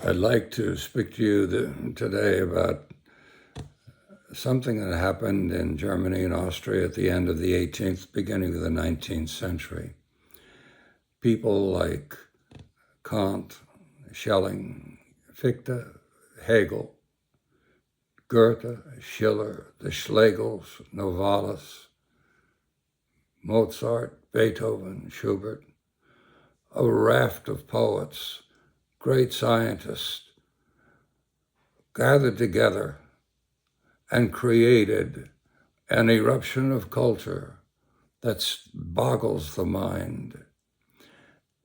I'd like to speak to you today about something that happened in Germany and Austria at the end of the 18th, beginning of the 19th century. People like Kant, Schelling, Fichte, Hegel, Goethe, Schiller, the Schlegels, Novalis, Mozart, Beethoven, Schubert, a raft of poets, great scientists, gathered together and created an eruption of culture that boggles the mind.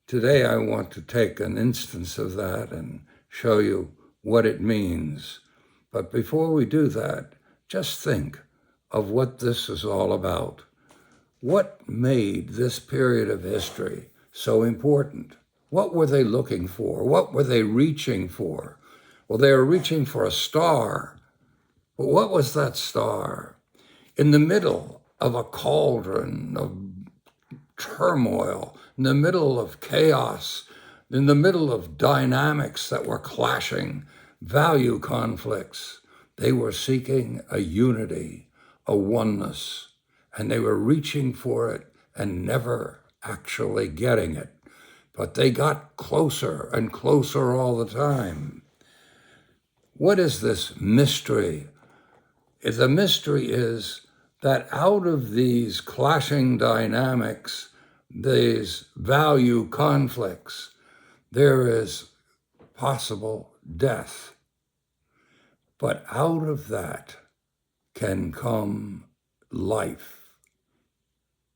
Today I want to take an instance of that and show you what it means. But before we do that, just think of what this is all about. What made this period of history so important? What were they looking for? What were they reaching for? Well, they were reaching for a star. But what was that star? In the middle of a cauldron of turmoil, in the middle of chaos, in the middle of dynamics that were clashing, value conflicts, they were seeking a unity, a oneness, and they were reaching for it and never actually getting it. But they got closer and closer all the time. What is this mystery? The mystery is that out of these clashing dynamics, these value conflicts, there is possible death. But out of that can come life,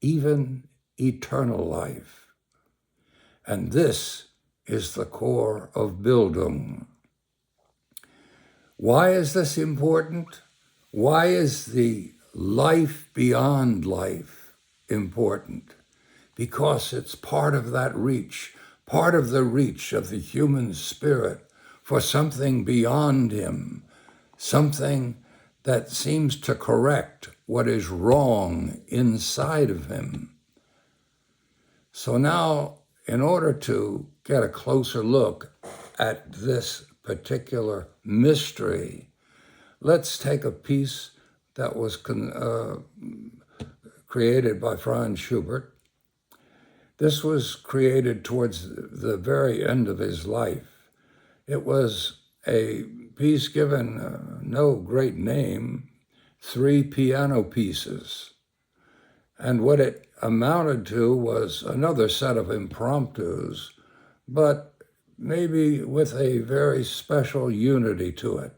even eternal life. And this is the core of Bildung. Why is this important? Why is the life beyond life important? Because it's part of that reach, part of the reach of the human spirit for something beyond him, something that seems to correct what is wrong inside of him. So now, in order to get a closer look at this particular mystery, let's take a piece that was created by Franz Schubert. This was created towards the very end of his life. It was a piece given no great name, 3 piano pieces. And what it amounted to was another set of impromptus, but maybe with a very special unity to it.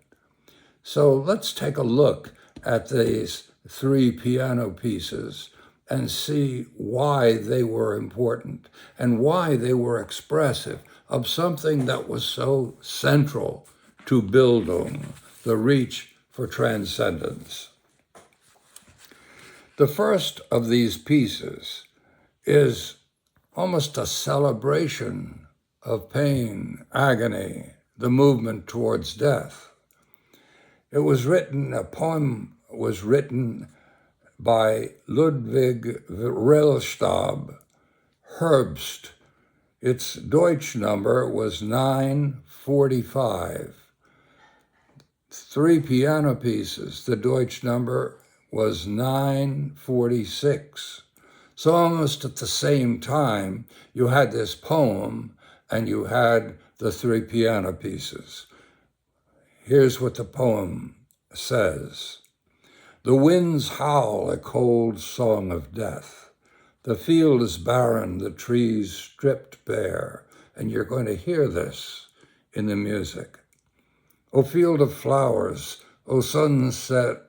So let's take a look at these 3 piano pieces and see why they were important and why they were expressive of something that was so central to Bildung, the reach for transcendence. The first of these pieces is almost a celebration of pain, agony, the movement towards death. A poem was written by Ludwig Rellstab, Herbst. Its Deutsch number was 945. 3 piano pieces, the Deutsch number was 946. So almost at the same time, you had this poem and you had the 3 piano pieces. Here's what the poem says. The winds howl a cold song of death. The field is barren, the trees stripped bare, and you're going to hear this in the music. O field of flowers, O sun-soaked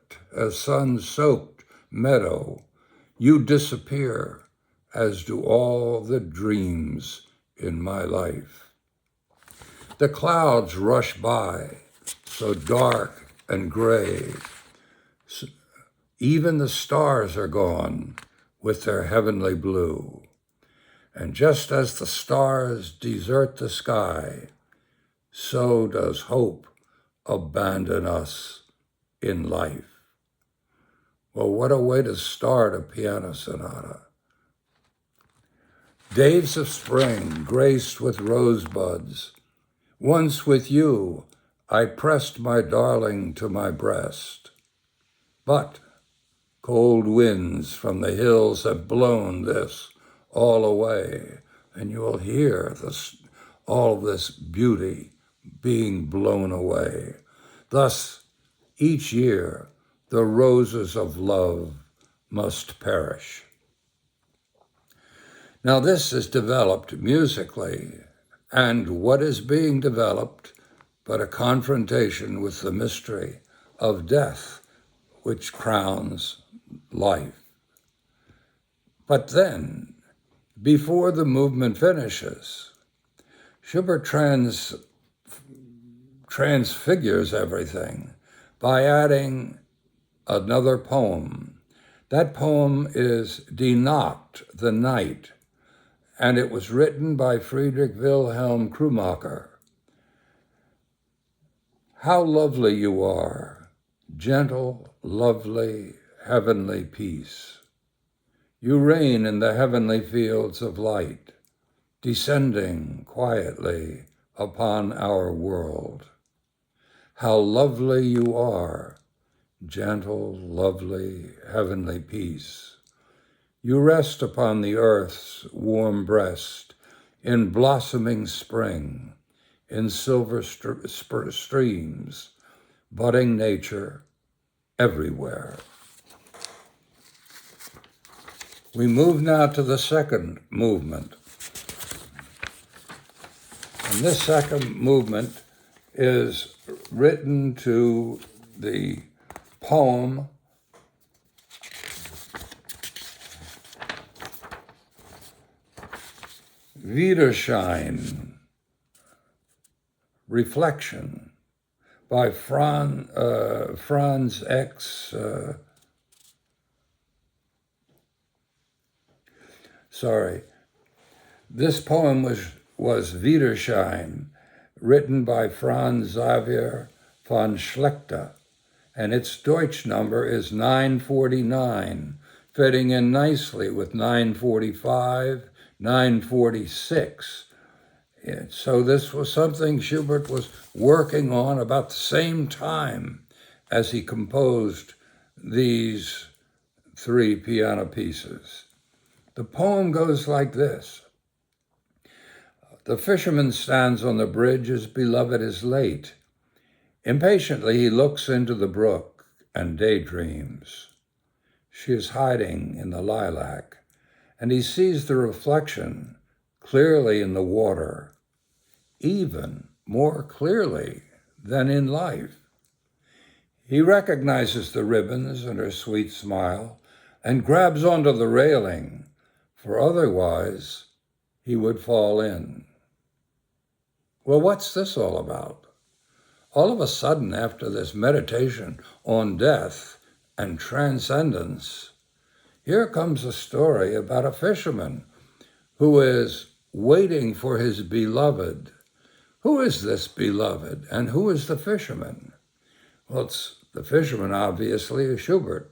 meadow, you disappear, as do all the dreams in my life. The clouds rush by, so dark and gray. Even the stars are gone with their heavenly blue. And just as the stars desert the sky, so does hope abandon us in life. Well, what a way to start a piano sonata. Days of spring graced with rosebuds, Once with you, I pressed my darling to my breast. But cold winds from the hills have blown this all away, and you will hear all this beauty being blown away. Thus, each year, the roses of love must perish. Now, this is developed musically, and what is being developed but a confrontation with the mystery of death, which crowns life. But then, before the movement finishes, Schubert transfigures everything by adding another poem. That poem is Die Nacht, the night, and it was written by Friedrich Wilhelm Krummacher. How lovely you are, gentle, lovely, heavenly peace. You reign in the heavenly fields of light, descending quietly upon our world. How lovely you are, gentle, lovely, heavenly peace. You rest upon the earth's warm breast in blossoming spring, in silver streams, budding nature everywhere. We move now to the second movement. And this second movement is written to the poem Widerschein, Reflection, by Franz X. This poem was Widerschein, written by Franz Xaver von Schlechter, and its Deutsch number is 949, fitting in nicely with 945, 946. So this was something Schubert was working on about the same time as he composed these three piano pieces. The poem goes like this. The fisherman stands on the bridge, his beloved is late. Impatiently he looks into the brook and daydreams. She is hiding in the lilac, and he sees the reflection clearly in the water, even more clearly than in life. He recognizes the ribbons and her sweet smile and grabs onto the railing, for otherwise he would fall in. Well, what's this all about? All of a sudden, after this meditation on death and transcendence, here comes a story about a fisherman who is waiting for his beloved. Who is this beloved, and who is the fisherman? Well, it's the fisherman, obviously, is Schubert,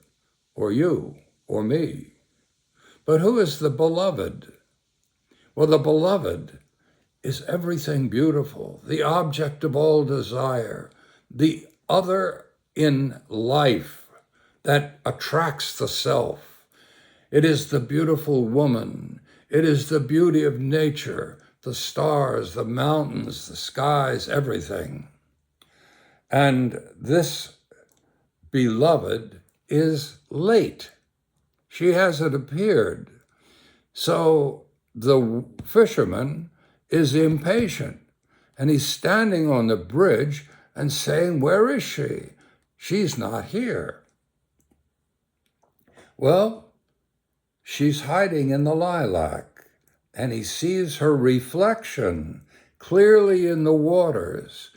or you, or me. But who is the beloved? Well, the beloved is everything beautiful, the object of all desire, the other in life that attracts the self. It is the beautiful woman. It is the beauty of nature, the stars, the mountains, the skies, everything. And this beloved is late. She hasn't appeared. So the fisherman is impatient, and he's standing on the bridge and saying, where is she? She's not here. Well, she's hiding in the lilac, and he sees her reflection clearly in the waters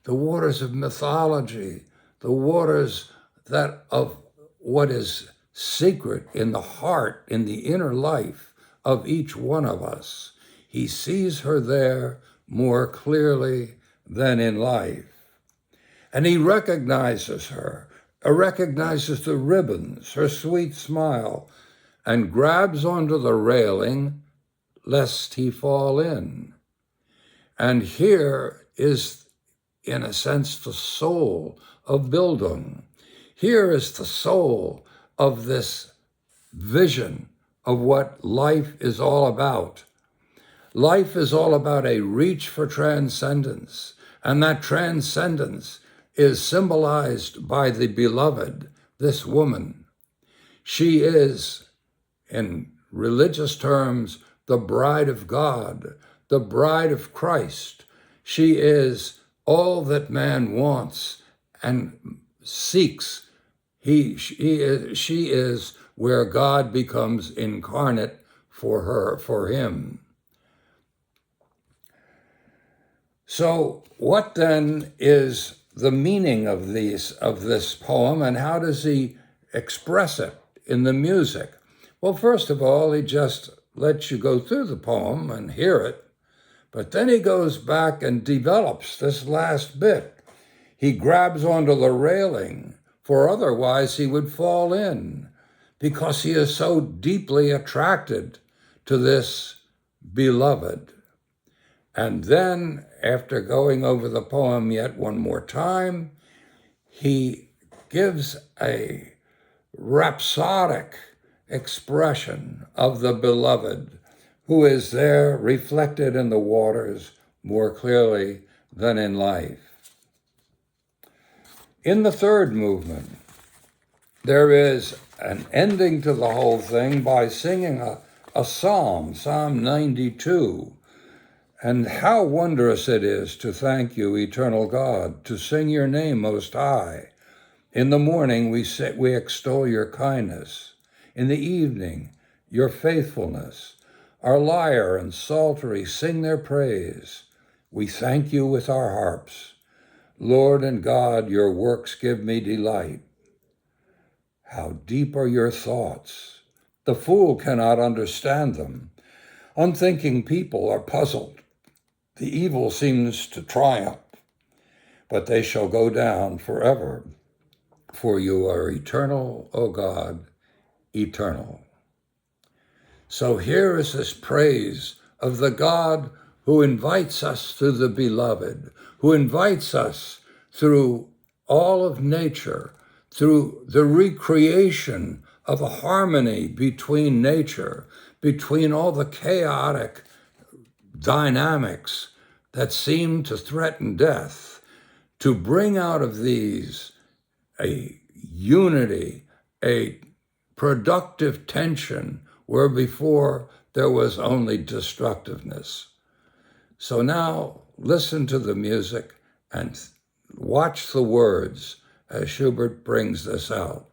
of mythology, the waters that of what is secret in the heart, in the inner life of each one of us. He sees her there more clearly than in life. And he recognizes her, recognizes the ribbons, her sweet smile, and grabs onto the railing lest he fall in. And here is, in a sense, the soul of Bildung. Here is the soul of this vision of what life is all about. Life is all about a reach for transcendence, and that transcendence is symbolized by the beloved, this woman. She is, in religious terms, the bride of God, the bride of Christ. She is all that man wants and seeks. She is where God becomes incarnate for him. So what then is the meaning of this poem, and how does he express it in the music? Well, first of all, he just lets you go through the poem and hear it, but then he goes back and develops this last bit. He grabs onto the railing, for otherwise he would fall in, because he is so deeply attracted to this beloved. And then, after going over the poem yet one more time, he gives a rhapsodic expression of the beloved, who is there reflected in the waters more clearly than in life. In the third movement, there is an ending to the whole thing by singing a psalm, Psalm 92. And how wondrous it is to thank you, eternal God, to sing your name most high. In the morning we extol your kindness. In the evening, your faithfulness. Our lyre and psaltery sing their praise. We thank you with our harps. Lord and God, your works give me delight. How deep are your thoughts? The fool cannot understand them. Unthinking people are puzzled. The evil seems to triumph, but they shall go down forever. For you are eternal, O God, eternal. So here is this praise of the God who invites us through the beloved, who invites us through all of nature, through the recreation of a harmony between nature, between all the chaotic dynamics that seem to threaten death, to bring out of these a unity, a productive tension where before there was only destructiveness. So now listen to the music and watch the words as Schubert brings this out.